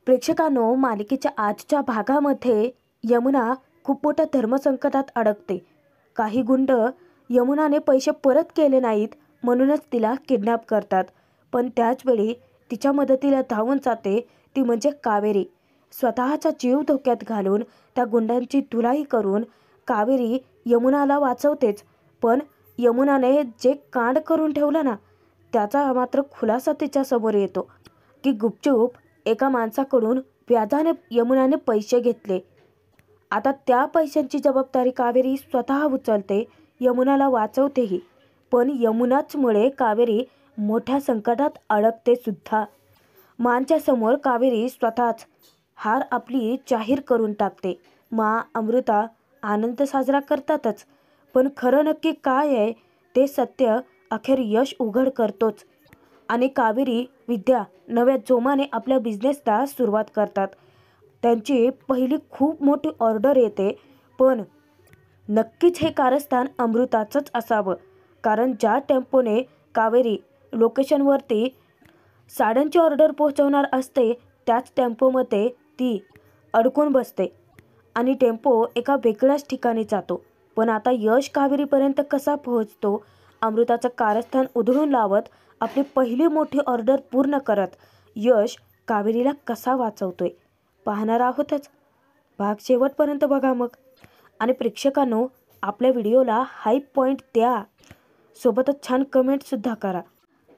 प्रेक्षकांनो, मालिकेच्या आजच्या भागामध्ये यमुना खूप मोठ्या धर्मसंकटात अडकते. काही गुंड यमुनाने पैसे परत केले नाहीत म्हणूनच तिला किडनॅप करतात. पण त्याचवेळी तिच्या मदतीला धावून जाते ती म्हणजे कावेरी. स्वतःचा जीव धोक्यात घालून त्या गुंडांची धुलाई करून कावेरी यमुनाला वाचवतेच. पण यमुनाने जे कांड करून ठेवलं ना, त्याचा मात्र खुलासा तिच्यासमोर येतो की गुपचूप एका माणसाकडून व्याजाने यमुनाने पैसे घेतले. आता त्या पैशांची जबाबदारी कावेरी स्वतः उचलते, यमुनाला वाचवतेही. पण यमुनाचमुळे कावेरी मोठ्या संकटात अडकते सुद्धा. मांच्या समोर कावेरी स्वतःच हार आपली जाहीर करून टाकते. मा अमृता आनंद साजरा करतातच, पण खरं नक्की काय आहे ते सत्य अखेर यश उघड करतोच. आणि कावेरी विद्या नव्या जोमाने आपल्या बिझनेसला सुरुवात करतात. त्यांची पहिली खूप मोठी ऑर्डर येते. पण नक्कीच हे कारस्थान अमृताचंच असावं, कारण ज्या टेम्पोने कावेरी लोकेशनवरती साड्यांची ऑर्डर पोहोचवणार असते त्याच टेम्पोमध्ये ती अडकून बसते आणि टेम्पो एका वेगळ्याच ठिकाणी जातो. पण आता यश कावेरीपर्यंत कसा पोहोचतो? अमृताचं कारस्थान उधळून लावत आपली पहिली मोठी ऑर्डर पूर्ण करत यश कावेरीला कसा वाचवतोय पाहणार आहोतच. भाग शेवटपर्यंत बघा मग. आणि प्रेक्षकांनो, आपल्या व्हिडिओला हाईप पॉईंट द्या, सोबतच छान कमेंटसुद्धा करा.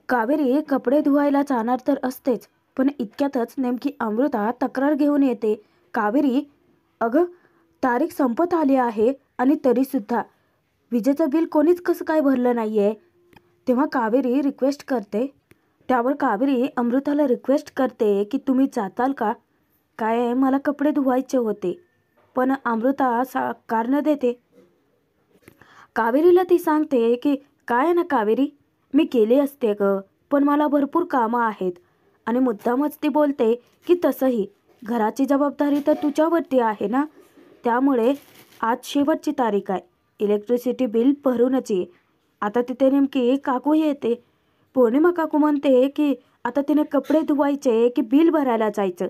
कावेरी कपडे धुवायला जाणार तर असतेच, पण इतक्यातच नेमकी अमृता तक्रार घेऊन येते. कावेरी, अगं तारीख संपत आली आहे आणि तरीसुद्धा विजेचं बिल कोणीच कसं काय भरलं नाही आहे. तेव्हा कावेरी रिक्वेस्ट करते. त्यावर कावेरी अमृताला रिक्वेस्ट करते की तुम्ही जाताल का? काय मला कपडे धुवायचे होते. पण अमृता कारण देते. कावेरीला ती सांगते की काय ना कावेरी, मी केले असते ग, पण मला भरपूर कामं आहेत. आणि मुद्दामच ती बोलते की तसंही घराची जबाबदारी तर तुझ्यावरती आहे ना, त्यामुळे आज शेवटची तारीख आहे, इलेक्ट्रिसिटी बिल भरूनच ये. आता तिथे नेमकी काकू येते. पौर्णिमा काकू म्हणते की आता तिने कपडे धुवायचे की बिल भरायला जायचं.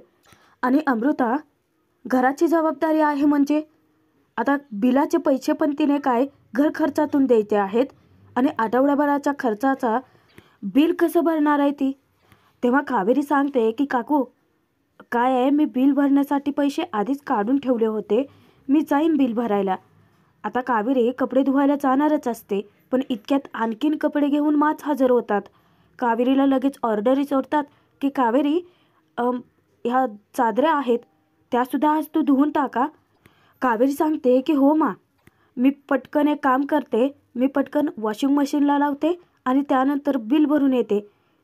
आणि अमृता, घराची जबाबदारी आहे म्हणजे आता बिलाचे पैसे पण तिने काय घर खर्चातून द्यायचे आहेत आणि आठवड्याभराच्या खर्चाचा बिल कसं भरणार आहे ती? तेव्हा कावेरी सांगते की काकू काय आहे, मी बिल भरण्यासाठी पैसे आधीच काढून ठेवले होते, मी जाईन बिल भरायला. आता कावेरी कपडे धुवायला जाणारच असते, पण इतक्यात आणखीन कपडे घेऊन माच हजर होतात. कावेरीला लगेच ऑर्डरी सोडतात की कावेरी, ह्या चादऱ्या आहेत त्यासुद्धा आज तू धुवून टाका. कावेरी सांगते की हो मा, मी पटकन एक काम करते, मी पटकन वॉशिंग मशीनला लावते आणि त्यानंतर बिल भरून येते.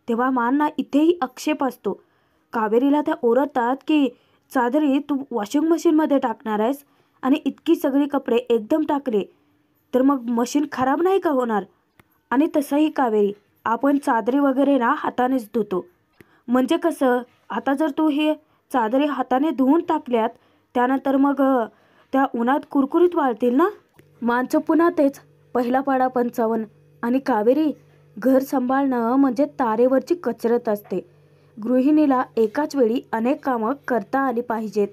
तेव्हा मांना इथेही आक्षेप असतो. कावेरीला त्या ओरडतात की चादरी तू वॉशिंग मशीनमध्ये टाकणार आहेस आणि इतकी सगळी कपडे एकदम टाकले तर मग मशीन खराब नाही का होणार? आणि तसंही कावेरी, आपण चादरी वगैरे ना हातानेच धुतो. म्हणजे कसं, आता जर तू हे चादरी हाताने धुवून टाकल्यात त्यानंतर मग त्या उन्हात कुरकुरीत वाळतील ना. माणसं पुन्हा तेच पहिला पाडा 55. आणि कावेरी, घर सांभाळणं म्हणजे तारेवरची कसरत असते. गृहिणीला एकाच वेळी अनेक कामं करता आली पाहिजेत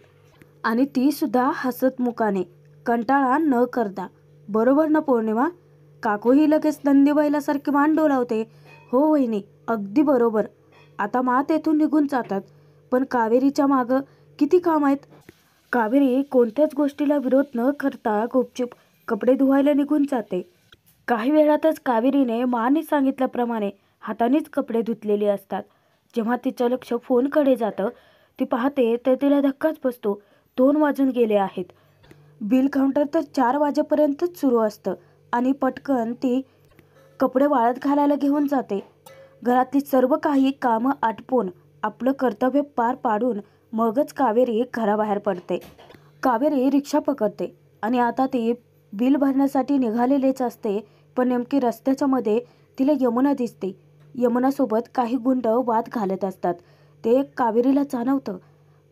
आणि ती सुद्धा हसतमुखाने, कंटाळा न करता. बरोबर ना पौर्णिमा? काकूही लगेच नंदीबैलासारखी मान डोलावते. हो वहिनी, अगदी बरोबर. आता मा तेथून निघून जातात. पण कावेरीच्या मागं किती काम आहेत. कावेरी कोणत्याच गोष्टीला विरोध न करता गुपचूप कपडे धुवायला निघून जाते. काही वेळातच कावेरीने माने सांगितल्याप्रमाणे हातानेच कपडे धुतलेले असतात. जेव्हा तिचं लक्ष फोनकडे जातं, ती पाहते तर तिला धक्काच बसतो. 2 वाजून गेले आहेत. बिल काउंटर तर 4 वाजेपर्यंतच सुरू असतं. आणि पटकन ती कपडे वाळत घालायला घेऊन जाते. घरातली सर्व काही कामं आटपून आपलं कर्तव्य पार पाडून मगच कावेरी घराबाहेर पडते. कावेरी रिक्षा पकडते आणि आता ती बिल भरण्यासाठी निघालेलीच असते. पण नेमकी रस्त्याच्या मध्ये तिला यमुना दिसते. यमुनासोबत काही गुंड वाद घालत असतात. ते कावेरीला जाणवतं.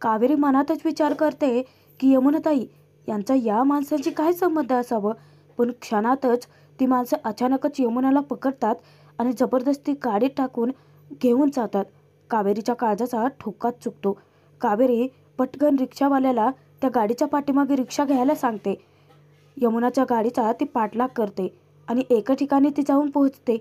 कावेरी मनातच विचार करते की यमुनाताई यांचा या माणसांशी काय संबंध असावं. पण क्षणातच ती माणसं अचानकच यमुनाला पकडतात आणि जबरदस्ती गाडीत टाकून घेऊन जातात. कावेरीच्या काळजाचा ठोकाच चुकतो. कावेरी पटकन रिक्षावाल्याला त्या गाडीच्या पाठीमागे रिक्षा घ्यायला सांगते. यमुनाच्या गाडीचा ती पाठलाग करते आणि एका ठिकाणी ती जाऊन पोहोचते.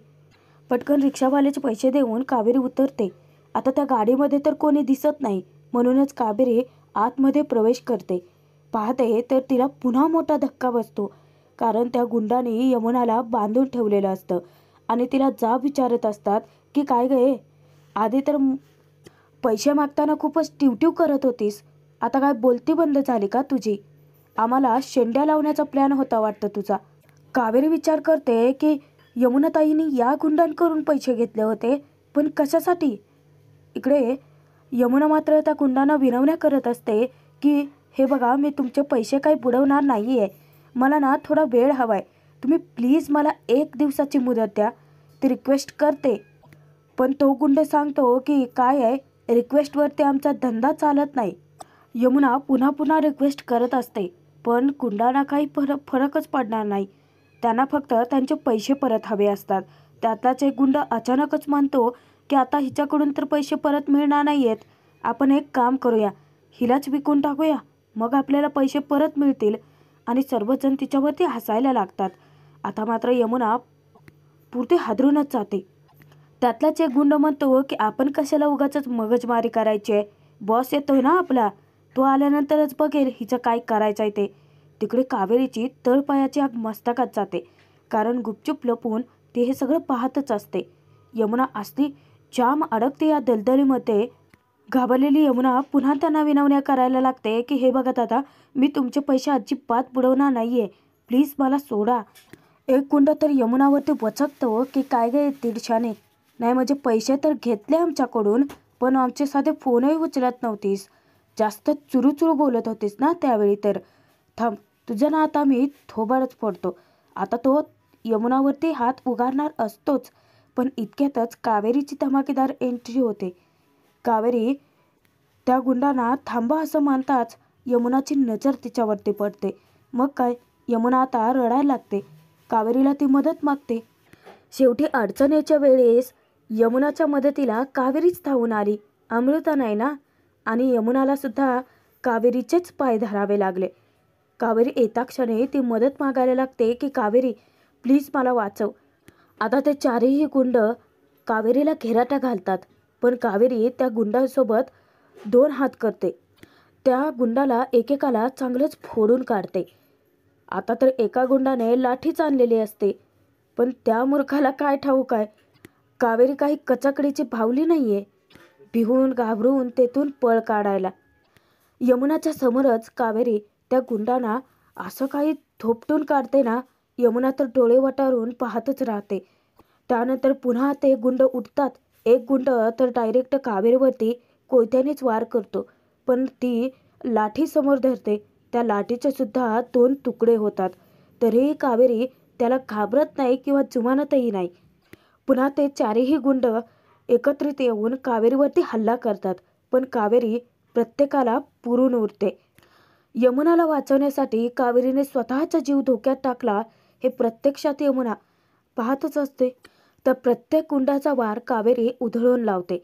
पटकन रिक्षावाल्याचे पैसे देऊन कावेरी उतरते. आता त्या गाडीमध्ये तर कोणी दिसत नाही, म्हणूनच कावेरी आतमध्ये प्रवेश करते. पाहते तर तिला पुन्हा मोठा धक्का बसतो, कारण त्या गुंडाने यमुनाला बांधून ठेवलेलं असतं आणि तिला जाब विचारत असतात की काय गे, आधी तर पैसे मागताना खूपच टिवटिव करत होतीस, आता काय बोलती बंद झाली का तुझी? आम्हाला शेंड्या लावण्याचा प्लॅन होता वाटतं तुझा. कावेरी विचार करते की यमुनाताईंनी या गुंडांकडून पैसे घेतले होते, पण कशासाठी? इकडे यमुना मात्र त्या गुंडांना विनवण्या करत असते की हे बघा, मी तुमचे पैसे काही बुडवणार नाही आहे, मला ना थोडा वेळ हवा आहे, तुम्ही प्लीज मला 1 दिवसाची मुदत द्या, ती रिक्वेस्ट करते. पण तो गुंड सांगतो की काय आहे, रिक्वेस्टवरती आमचा धंदा चालत नाही. यमुना पुन्हा पुन्हा रिक्वेस्ट करत असते, पण गुंडांना काही फरकच पडणार नाही. त्यांना फक्त त्यांचे पैसे परत हवे असतात. त्यातलाच एक गुंड अचानकच म्हणतो की आता हिच्याकडून तर पैसे परत मिळणार नाही आहेत, आपण एक काम करूया, हिलाच विकून टाकूया, मग आपल्याला पैसे परत मिळतील. आणि सर्वजण तिच्यावरती हसायला लागतात. आता मात्र यमुना पुरते हादरूनच जाते. त्यातलाच एक गुंड म्हणतो की आपण कशाला उगाचच मगजमारी करायची आहे, बॉस येतोय ना आपला, तो आल्यानंतरच बघेल हिचं काय करायचं आहे ते. तिकडे कावेरीची तळपायाची आग मस्तकात जाते, कारण गुपचूप लपून ती हे सगळं पाहतच असते. यमुना असली जाम अडकते या दलदलीमध्ये. घाबरलेली यमुना पुन्हा त्यांना विनवण्या करायला लागते की हे बघा दादा, मी तुमचे पैसे अजिबात बुडवणार नाही आहे, प्लीज मला सोडा. एक गुंड तर यमुनावरती वचकतो की काय गे दीडशाने, नाही म्हणजे पैसे तर घेतले आमच्याकडून, पण आमचे साधे फोनही उचलत नव्हतीस, जास्त चुरूचुरू बोलत होतीस ना त्यावेळी, तर थांब तुझं ना आता मी थोबाडच फोडतो. आता तो यमुनावरती हात उगारणार असतोच, पण इतक्यातच कावेरीची धमाकेदार एंट्री होते. कावेरी त्या गुंडांना थांबा असं म्हणताच यमुनाची नजर तिच्यावरती पडते. मग काय, यमुना आता रडायला लागते. कावेरीला ती मदत मागते. शेवटी अडचणीच्या वेळेस यमुनाच्या मदतीला कावेरीच धावून आली, अमृता नाही ना. आणि यमुनाला सुद्धा कावेरीचेच पाय धरावे लागले. कावेरी येता क्षणी ती मदत मागायला लागते की कावेरी प्लीज मला वाचव. आता ते चारही गुंड कावेरीला घेराटा घालतात, पण कावेरी त्या गुंडांसोबत 2 हात करते. त्या गुंडाला एकेकाला चांगलंच फोडून काढते. आता तर एका गुंडाने लाठीच आणलेली असते, पण त्या मूर्खाला काय ठाऊक आहे, कावेरी काही कचाकडीची भावली नाहीये, भिवून घाबरून तेथून पळ काढायला. यमुनाच्या समोरच कावेरी त्या गुंडांना असं काही थोपटून काढते ना, यमुना तर डोळे वटारून पाहतच राहते. त्यानंतर पुन्हा ते गुंड उठतात. एक गुंड तर डायरेक्ट कावेरीवरती कोयत्यानेच वार करतो, पण ती लाठी समोर धरते. त्या लाठीचे सुद्धा 2 तुकडे होतात, तरीही कावेरी त्याला घाबरत नाही किंवा जुमानतही नाही. पुन्हा ते चारही गुंड एकत्रित येऊन कावेरीवरती हल्ला करतात, पण कावेरी प्रत्येकाला पुरून उरते. यमुनाला वाचवण्यासाठी कावेरीने स्वतःचा जीव धोक्यात टाकला हे प्रत्यक्षात यमुना पाहतच असते. तर प्रत्येक गुंडाचा वार कावेरी उधळून लावते.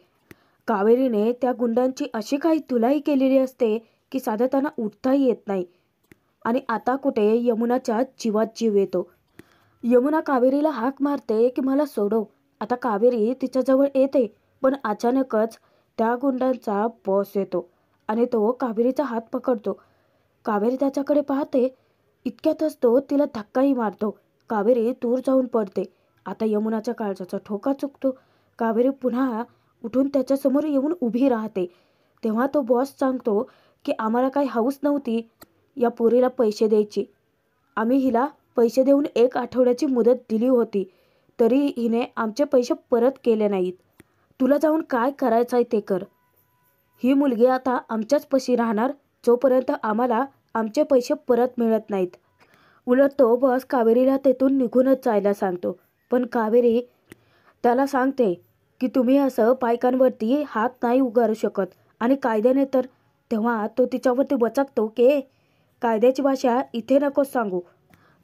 कावेरीने त्या गुंडांची अशी काही धुलाई केलेली असते की साधं त्यांना उठताही येत नाही. आणि आता कुठे यमुनाच्या जीवात जीव येतो. यमुना कावेरीला हाक मारते की मला सोडव. आता कावेरी तिच्याजवळ येते, पण अचानकच त्या गुंडांचा बॉस येतो आणि तो कावेरीचा हात पकडतो. कावेरी त्याच्याकडे पाहते, इतक्यातच तो तिला धक्काही मारतो. कावेरी दूर जाऊन पडते. आता यमुनाच्या काळजाचा ठोका चुकतो. कावेरी पुन्हा उठून त्याच्यासमोर येऊन उभी राहते. तेव्हा तो बॉस सांगतो की आम्हाला काही हौस नव्हती या पोरीला पैसे द्यायची, आम्ही हिला पैसे देऊन 1 आठवड्याची मुदत दिली होती, तरी हिने आमचे पैसे परत केले नाहीत. तुला जाऊन काय करायचं आहे ते कर. ही मुलगी आता आमच्याच पशी राहणार जोपर्यंत आम्हाला आमचे पैसे परत मिळत नाहीत. उलट तो बॉस कावेरीला तेथून निघूनच जायला सांगतो, पण कावेरी त्याला सांगते की तुम्ही असं बायकांवरती हात नाही उगारू शकत आणि कायद्याने तर. तेव्हा तो तिच्यावरती वचकतो की कायद्याची भाषा इथे नकोच सांगू.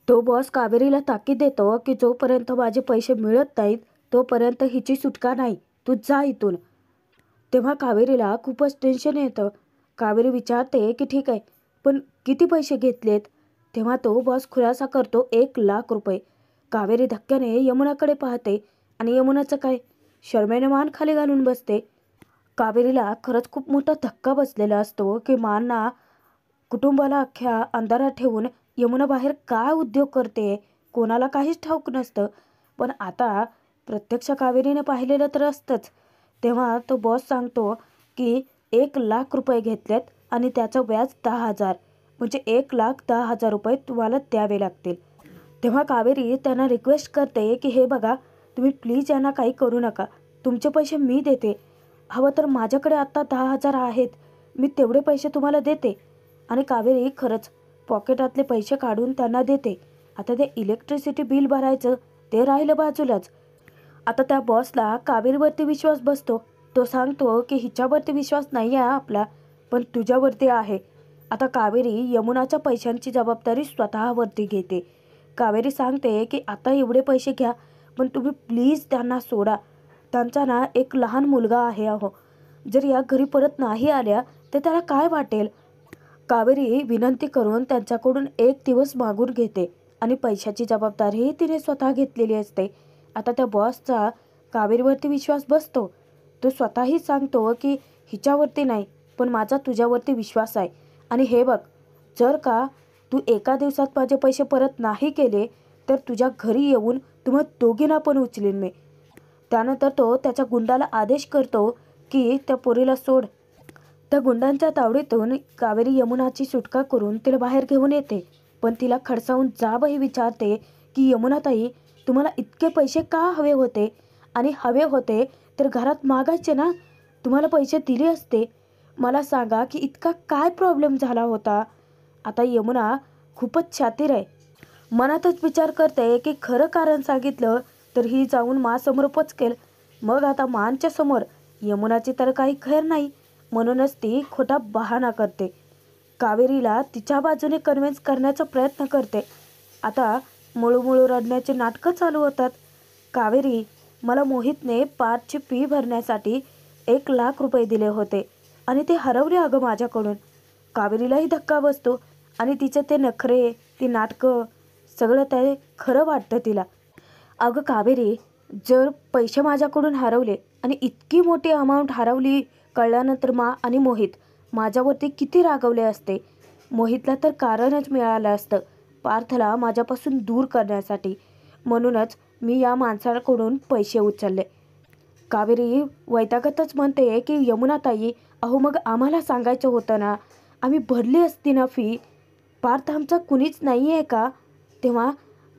तो बॉस कावेरीला ताकीद देतो की जोपर्यंत माझे पैसे मिळत नाहीत तोपर्यंत हिची सुटका नाही, तू जा इथून. तेव्हा कावेरीला खूपच टेन्शन येतं कावेरी विचारते की ठीक आहे, पण किती पैसे घेतलेत? तेव्हा तो बॉस खुलासा करतो 1,00,000 रुपये. कावेरी धक्क्याने यमुनाकडे पाहते आणि यमुनाचं काय? शरमेने मान खाली घालून बसते. कावेरीला खरंच खूप मोठा धक्का बसलेला असतो की माना कुटुंबाला अख्ख्या अंधारात ठेवून यमुना बाहेर काय उद्योग करते, कोणाला काहीच ठाऊक नसतं. पण आता प्रत्यक्ष कावेरीने पाहिलेलं तर असतंच. तेव्हा तो बॉस सांगतो की 1,00,000 रुपये घेतलेत आणि त्याचं व्याज 10,000, म्हणजे 1,10,000 रुपये तुम्हाला द्यावे लागतील. तेव्हा कावेरी त्यांना रिक्वेस्ट करते की हे बघा, तुम्ही प्लीज यांना काही करू नका, तुमचे पैसे मी देते. हवं तर माझ्याकडे आत्ता 10,000 आहेत, मी तेवढे पैसे तुम्हाला देते. आणि कावेरी खरंच पॉकेटातले पैसे काढून त्यांना देते. आता ते इलेक्ट्रिसिटी बिल भरायचं ते राहिलं बाजूलाच. आता त्या बॉसला कावेरीवरती विश्वास बसतो. तो सांगतो की हिच्यावरती विश्वास नाही आहे आपला, पण तुझ्यावरती आहे. आता कावेरी यमुनाच्या पैशांची जबाबदारी स्वतःवरती घेते. कावेरी सांगते की आता एवढे पैसे घ्या, पण तुम्ही प्लीज त्यांना सोडा. त्यांचा ना एक लहान मुलगा आहे अहो, जर या घरी परत नाही आल्या तर त्याला काय वाटेल? कावेरी विनंती करून त्यांच्याकडून 1 दिवस मागून घेते आणि पैशाची जबाबदारी तिने स्वतः घेतलेली असते. आता त्या बॉसचा कावेरीवरती विश्वास बसतो. तो स्वतःही सांगतो की हिच्यावरती नाही, पण माझा तुझ्यावरती विश्वास आहे. आणि हे बघ, जर का तू एका दिवसात माझे पैसे परत नाही केले तर तुझ्या घरी येऊन तुम्हा दोघींना पण उचलेन मी. त्यानंतर तो त्याच्या गुंडाला आदेश करतो की त्या पोरीला सोड. त्या गुंडांच्या तावडीतून कावेरी यमुनाची सुटका करून तिला बाहेर घेऊन येते. पण तिला खडसावून जाबही विचारते की यमुनाताई, तुम्हाला इतके पैसे का हवे होते? आणि हवे होते तर घरात मागायचे ना, तुम्हाला पैसे दिले असते. मला सांगा की इतका काय प्रॉब्लेम झाला होता? आता यमुना खूपच शातीर आहे. मनातच विचार करते की खरं कारण सांगितलं तर ही जाऊन मासमोर पचकेल. मग आता मानच्या समोर यमुनाची तर काही खैर नाही, म्हणूनच ती खोटा बहाणा करते. कावेरीला तिच्या बाजूने कन्व्हिन्स करण्याचा प्रयत्न करते. आता मुळूमुळू रडण्याचे नाटकं चालू होतात. कावेरी, मला मोहितने पार्टची फी भरण्यासाठी 1,00,000 रुपये दिले होते आणि ते हरवले अगं माझ्याकडून. कावेरीलाही धक्का बसतो आणि तिचे ते नखरे, ती नाटकं सगळं ते खरं वाटतं तिला. अगं कावेरी, जर पैसे माझ्याकडून हरवले आणि इतकी मोठी अमाऊंट हरवली कळल्यानंतर आणि मोहित माझ्यावरती किती रागवले असते. मोहितला तर कारणच मिळालं असतं पार्थला माझ्यापासून दूर करण्यासाठी. म्हणूनच मी या माणसाकडून पैसे उचलले. कावेरी वैतागतच म्हणते की यमुनाताई, अहो मग आम्हाला सांगायचं होतं ना, आम्ही भरली असती ना फी. पार्थ आमचा कुणीच नाही आहे का? तेव्हा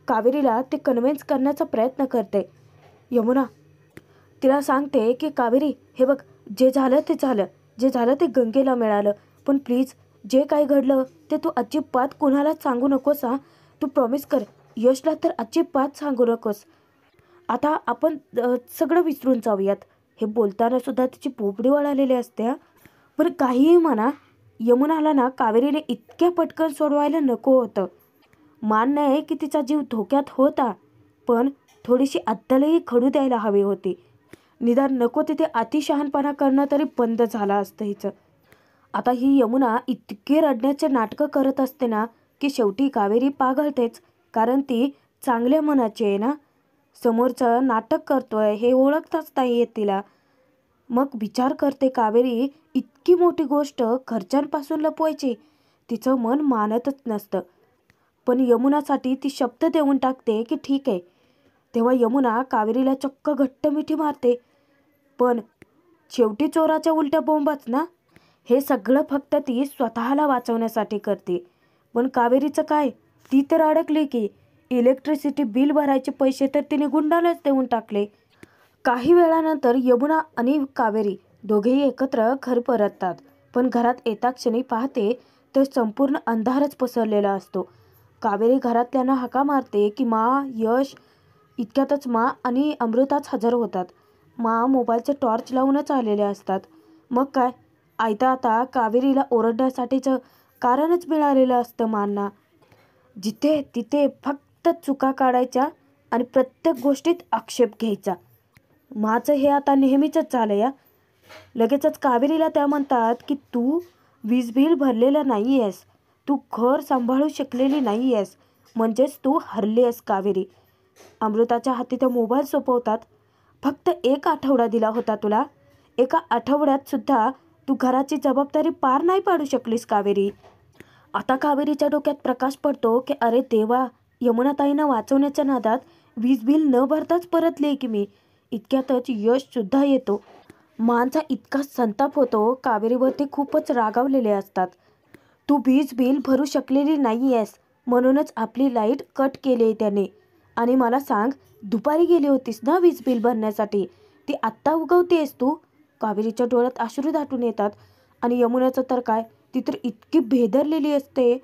कावेरीला ते कन्व्हिन्स करण्याचा प्रयत्न करते. यमुना तिला सांगते की कावेरी, हे बघ, जे झालं ते झालं, जे झालं ते गंगेला मिळालं, पण प्लीज जे काही घडलं ते तू अजिबात कुणालाच सांगू नकोस हां. तू प्रॉमिस कर, यशला तर अजिबात सांगू नकोस. आता आपण सगळं विसरून जाऊयात. हे बोलताना सुद्धा तिची पोपडी वळालेली असते हां. पण काहीही म्हणा, यमुनाला ना कावेरीने इतक्या पटकन सोडवायला नको होतं. मान्य आहे की तिचा जीव धोक्यात होता, पण थोडीशी अद्दलही खडू द्यायला हवी होती. निदान नको तिथे अतिशहाणपणा करणं तरी बंद झालं असतं हिचं. आता ही यमुना इतके रडण्याचे नाटकं करत असते ना की शेवटी कावेरी पागळतेच. कारण ती चांगल्या मनाची आहे ना, समोरचं नाटक करतोय हे ओळखताच नाही येत तिला. मग विचार करते कावेरी, इतकी मोठी गोष्ट घरच्यांपासून लपवायची तिचं मन मानतच नसतं. पण यमुनासाठी ती शब्द देऊन टाकते की ठीक आहे. तेव्हा यमुना कावेरीला चक्क घट्ट मिठी मारते. पण शेवटी चोराच्या उलट्या बोंबाच ना. हे सगळं फक्त ती स्वतःला वाचवण्यासाठी करते. पण कावेरीचं काय? ती तर अडकली की. इलेक्ट्रिसिटी बिल भरायचे पैसे तर तिने गुंडालाच देऊन टाकले. काही वेळानंतर यमुना आणि कावेरी दोघेही एकत्र घर परततात. पण घरात येता क्षणी पाहते तर संपूर्ण अंधारच पसरलेला असतो. कावेरी घरातल्यांना हाका मारते की यश. इतक्यातच आणि अमृताच हजर होतात. मोबाईलचे टॉर्च लावूनच आलेले असतात. मग काय, आता कावेरीला ओरडण्यासाठीचं कारणच मिळालेलं असतं मांना. जिथे तिथे फक्त चुका काढायच्या आणि प्रत्येक गोष्टीत आक्षेप घ्यायचा. माझं हे आता नेहमीचंच झालं या. लगेचच कावेरीला त्या म्हणतात की तू वीज बिल भरलेलं नाही आहेस, तू घर सांभाळू शकलेली नाही आहेस, म्हणजेच तू हरली आहेस कावेरी. अमृताच्या हाती ते मोबाईल सोपवतात. फक्त 1 आठवडा दिला होता तुला. एका आठवड्यात सुद्धा तू घराची जबाबदारी पार नाही पाडू शकलीस कावेरी. आता कावेरीच्या डोक्यात प्रकाश पडतो की अरे देवा, यमुनाताईंना वाचवण्याच्या नादात वीज बिल न भरताच परतले की मी. इतक्यातच यशसुद्धा येतो. मानचा इतका संताप होतो, कावेरीवरती खूपच रागावलेले असतात. तू वीज बिल भरू शकलेली नाही आहेस, म्हणूनच आपली लाईट कट केली आहे त्याने. आणि मला सांग, दुपारी गेली होतीस ना वीज बिल भरण्यासाठी, ती आत्ता उगवतेस तू. कावेरीच्या डोळ्यात अश्रू दाटून येतात. आणि यमुनाचं तर काय, ती तर इतकी भेदरलेली असते.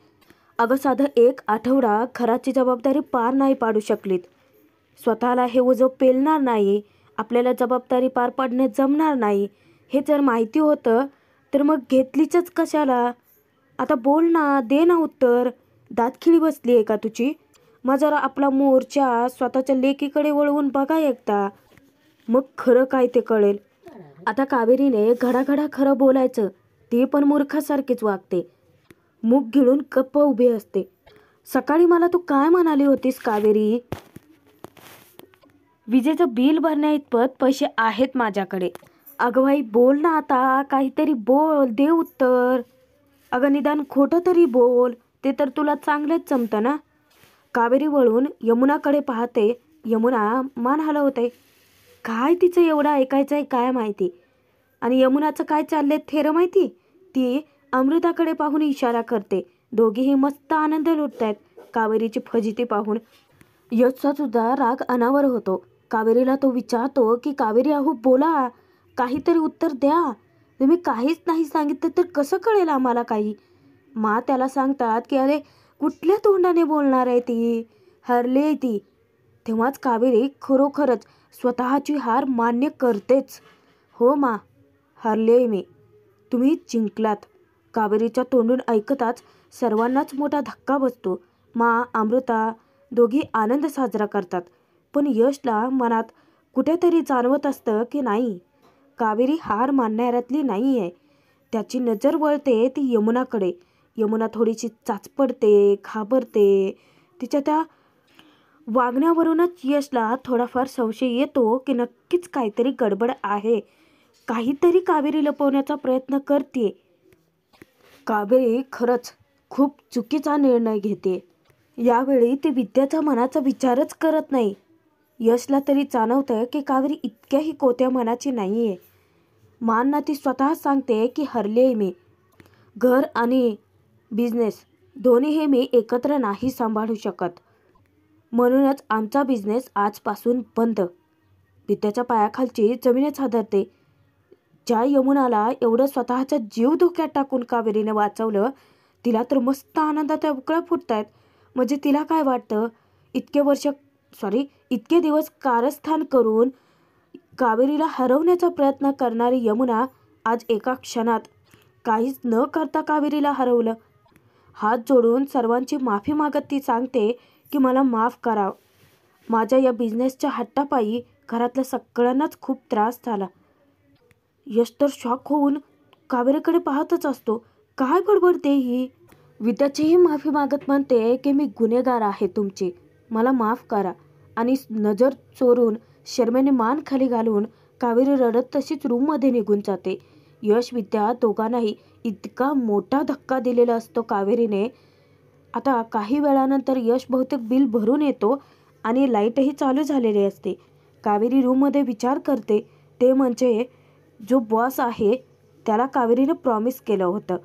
अगं साधं 1 आठवडा घराची जबाबदारी पार नाही पाडू शकलीत. स्वतःला हे ओझं पेलणार नाही, आपल्याला जबाबदारी पार पाडणे जमणार नाही, हे जर माहिती होतं तर मग घेतलीच कशाला. आता बोल ना, दे ना उत्तर. दातखिळी बसली आहे का तुझी? मग जरा आपला मोर्चा स्वतःच्या लेकीकडे वळवून बघा एकदा, मग खरं काय ते कळेल. आता कावेरीने घडाघडा खरं बोलायचं, ते पण मूर्खासारखीच वागते. मुख गिळून गप्प उभी असते. सकाळी मला तू काय म्हणाली होतीस कावेरी? विजेचं बिल भरण्या इतपत पैसे आहेत माझ्याकडे. अगं बाई बोल ना आता, काहीतरी बोल, दे उत्तर. अगं निदान खोटं तरी बोल, ते तर तुला चांगलंच जमतं ना. कावेरी वळून यमुनाकडे पाहते. यमुना मान हलवते. काय तिचं एवढं ऐकायचं आहे काय माहिती. आणि यमुनाचं काय चाललंय थेरं माहिती. ती अमृताकडे पाहून इशारा करते. दोघीही मस्त आनंद लुटतायत कावेरीची फजिती पाहून. यशचा सुद्धा राग अनावर होतो. कावेरीला तो विचारतो की कावेरी अहो बोला, काहीतरी उत्तर द्या. तुम्ही काहीच नाही सांगितलं तर कसं कळेल आम्हाला काही. त्याला सांगतात की अरे कुठल्या तोंडाने बोलणार आहे ती, हरली आहे ती. तेव्हाच कावेरी खरोखरच स्वतःची हार मान्य करतेच. हो हरले आहे मी, तुम्ही जिंकलात. कावेरीच्या तोंडून ऐकताच सर्वांनाच मोठा धक्का बसतो. अमृता दोघी आनंद साजरा करतात. पण यशला मनात कुठेतरी जाणवत असतं की नाही, कावेरी हार मानणाऱ्यातली नाही आहे. त्याची नजर वळते ती यमुनाकडे. यमुना थोडीशी चाचपडते, घाबरते. तिच्या त्या वागण्यावरूनच यशला थोडाफार संशय येतो की नक्कीच काहीतरी गडबड आहे. काहीतरी कावेरी लपवण्याचा प्रयत्न करते. कावेरी खरंच खूप चुकीचा निर्णय घेते. यावेळी ती विद्याच्या मनाचा विचारच करत नाही. यशला तरी जाणवतं की कावेरी इतक्याही कोत्या मनाची नाही आहे. मानना ती स्वतः सांगते की हरले आहे मी. घर आणि बिझनेस दोन्ही हे मी एकत्र नाही सांभाळू शकत, म्हणूनच आमचा बिझनेस आजपासून बंद. विद्याच्या पायाखालची जमीनच हादरते. ज्या यमुनाला एवढं स्वतःचा जीव धोक्यात टाकून कावेरीने वाचवलं, तिला तर मस्त आनंदाच्या उकळ्या फुटतायत. म्हणजे तिला काय वाटतं, इतके दिवस कारस्थान करून कावेरीला हरवण्याचा प्रयत्न करणारी यमुना आज एका क्षणात काहीच न करता कावेरीला हरवलं. हात जोडून सर्वांची माफी मागत ती सांगते की मला माफ करा. माझ्या या बिझनेसच्या हट्टापायी घरातल्या सगळ्यांनाच खूप त्रास झाला. यश तर शॉक होऊन कावेरीकडे पाहतच असतो. काय बडबडते ही. विद्याचीही माफी मागत म्हणते की मी गुन्हेगार आहे तुमची, मला माफ करा. आणि नजर चोरून शर्मेने मान खाली घालून कावेरी रडत तशीच रूममध्ये निघून जाते. यश विद्या दोघांनाही इतका मोठा धक्का दिलेला असतो कावेरीने. आता काही वेळानंतर यश बहुतेक बिल भरून येतो आणि लाईटही चालू झालेली असते. कावेरी रूममध्ये विचार करते, ते म्हणजे जो बॉस आहे त्याला कावेरीने प्रॉमिस केलं होतं.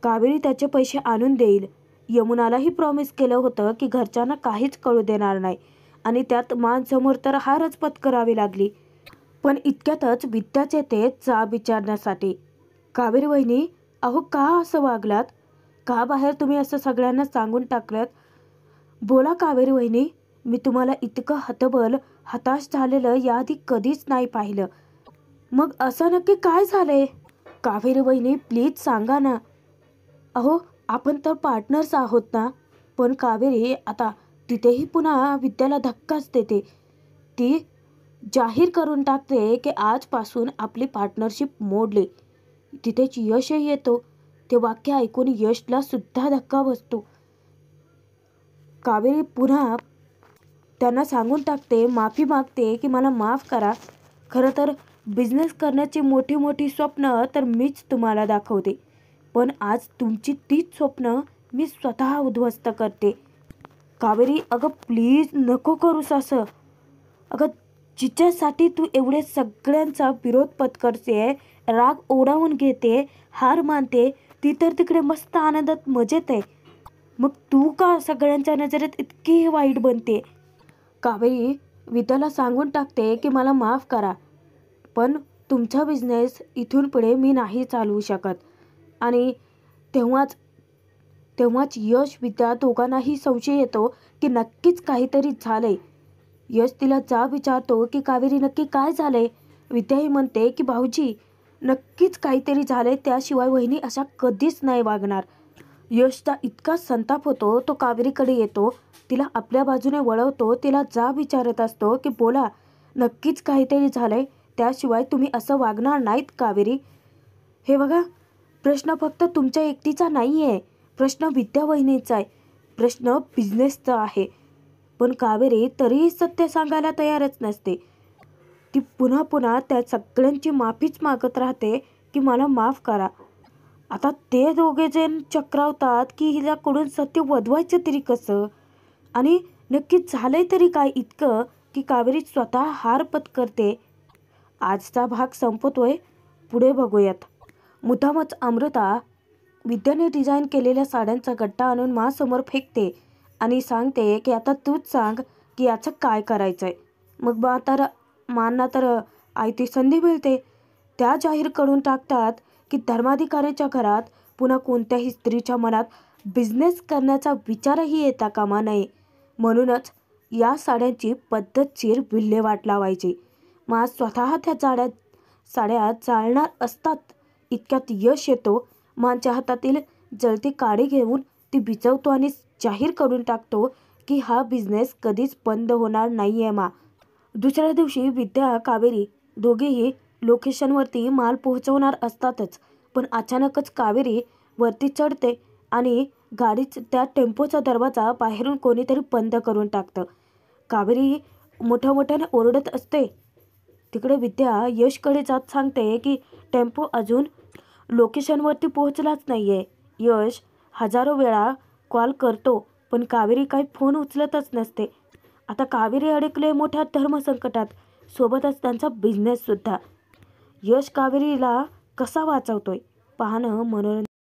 कावेरी त्याचे पैसे आणून देईल. यमुनालाही प्रॉमिस केलं होतं की घरच्यांना काहीच कळू देणार नाही. आणि त्यात समोर तर हारच पत्करावी लागली. पण इतक्यातच विद्याच येते जाब विचारण्यासाठी. कावेरी वहिनी, अहो का असं वागलात? का बाहेर तुम्ही असं सगळ्यांना सांगून टाकलं? बोला कावेरी वहिनी, मी तुम्हाला इतकं हतबल हताश झालेलं याआधी कधीच नाही पाहिलं. मग असं नक्की काय झालंय? कावेरी वहिनी प्लीज सांगा ना. अहो आपण तर पार्टनर्स आहोत ना. पण कावेरी आता तिथेही पुन्हा विद्याला धक्काच देते. ती जाहीर करून टाकते की आजपासून आपली पार्टनरशिप मोडली. तिथेच यशही येतो. ते वाक्य ऐकून यशला सुद्धा धक्का बसतो. कावेरी पुन्हा त्यांना सांगून टाकते, माफी मागते की मला माफ करा. खरं तर बिझनेस करण्याची मोठी मोठी स्वप्न तर मीच तुम्हाला दाखवते, पण आज तुमची तीच स्वप्न मी स्वतः उद्ध्वस्त करते. कावेरी, अगं प्लीज नको करूस असं. अगं जिच्यासाठी तू एवढे सगळ्यांचा विरोध पत्करते, राग ओढावून घेते, हार मानते, ती तर तिकडे मस्त आनंदात मजेत आहे. मग तू का सगळ्यांच्या नजरेत इतकी वाईट बनते? कावेरी विद्याला सांगून टाकते की मला माफ करा, पण तुमचा बिझनेस इथून पुढे मी नाही चालवू शकत. आणि तेव्हाच तेव्हाच यश विद्या दोघांनाही संशय येतो की नक्कीच काहीतरी झालंय. यश तिला जाब विचारतो की कावेरी नक्की काय झालंय? विद्याही म्हणते की भाऊजी नक्कीच काहीतरी झालंय, त्याशिवाय वहिनी अशा कधीच नाही वागणार. यशचा इतका संताप होतो, तो कावेरीकडे येतो, तिला आपल्या बाजूने वळवतो, तिला जाब विचारत असतो की बोला, नक्कीच काहीतरी झालंय, त्याशिवाय तुम्ही असं वागणार नाहीत कावेरी. हे बघा, प्रश्न फक्त तुमच्या एकटीचा नाही आहे, प्रश्न विद्या वहिनीचा आहे, प्रश्न बिझनेसचा आहे. पण कावेरी तरीही सत्य सांगायला तयारच नसते. ती पुन्हा पुन्हा त्या सगळ्यांची माफीच मागत राहते की मला माफ करा. आता ते दोघे जण चक्रावतात की हिच्याकडून सत्य वधवायचं तरी कसं, आणि नक्की झालंय तरी काय इतकं की कावेरी स्वतः हार पत्करते. आजचा भाग संपतोय, पुढे बघूयात. मुद्दामच अमृता विद्याने डिझाईन केलेल्या साड्यांचा गट्टा आणून मासमोर फेकते आणि सांगते की आता तूच सांग की याचं काय करायचंय. मग मांना तर आयती संधी मिळते. त्या जाहीर करून टाकतात की धर्माधिकाऱ्यांच्या घरात पुन्हा कोणत्याही स्त्रीच्या मनात बिझनेस करण्याचा विचारही येता कामा नये. म्हणूनच या साड्यांची पद्धतशीर विल्हेवाट लावायची. मग स्वतः त्या साड्या चालणार असतात इतक्यात यश येतो. मांच्या हातातील जळती काडी घेऊन ती विचवतो आणि जाहीर करून टाकतो की हा बिझनेस कधीच बंद होणार नाहीये मा. दुसऱ्या दिवशी विद्या कावेरी दोघेही लोकेशनवरती माल पोहोचवणार असतातच, पण अचानकच कावेरी वरती चढते आणि त्या टेम्पोचा दरवाजा बाहेरून कोणीतरी बंद करून टाकतं. कावेरी मोठ्याने ओरडत असते. तिकडे विद्या यशकडे जात सांगते की टेम्पो अजून लोकेशनवरती पोहोचलाच नाहीये. यश हजारो वेळा कॉल करतो, पण कावेरी काही फोन उचलतच नसते. आता कावेरी अडकले मोठ्या धर्मसंकटात, सोबतच त्यांचा बिझनेस सुद्धा. यश कावेरीला कसा वाचवतोय पाहणं मनोरंजन.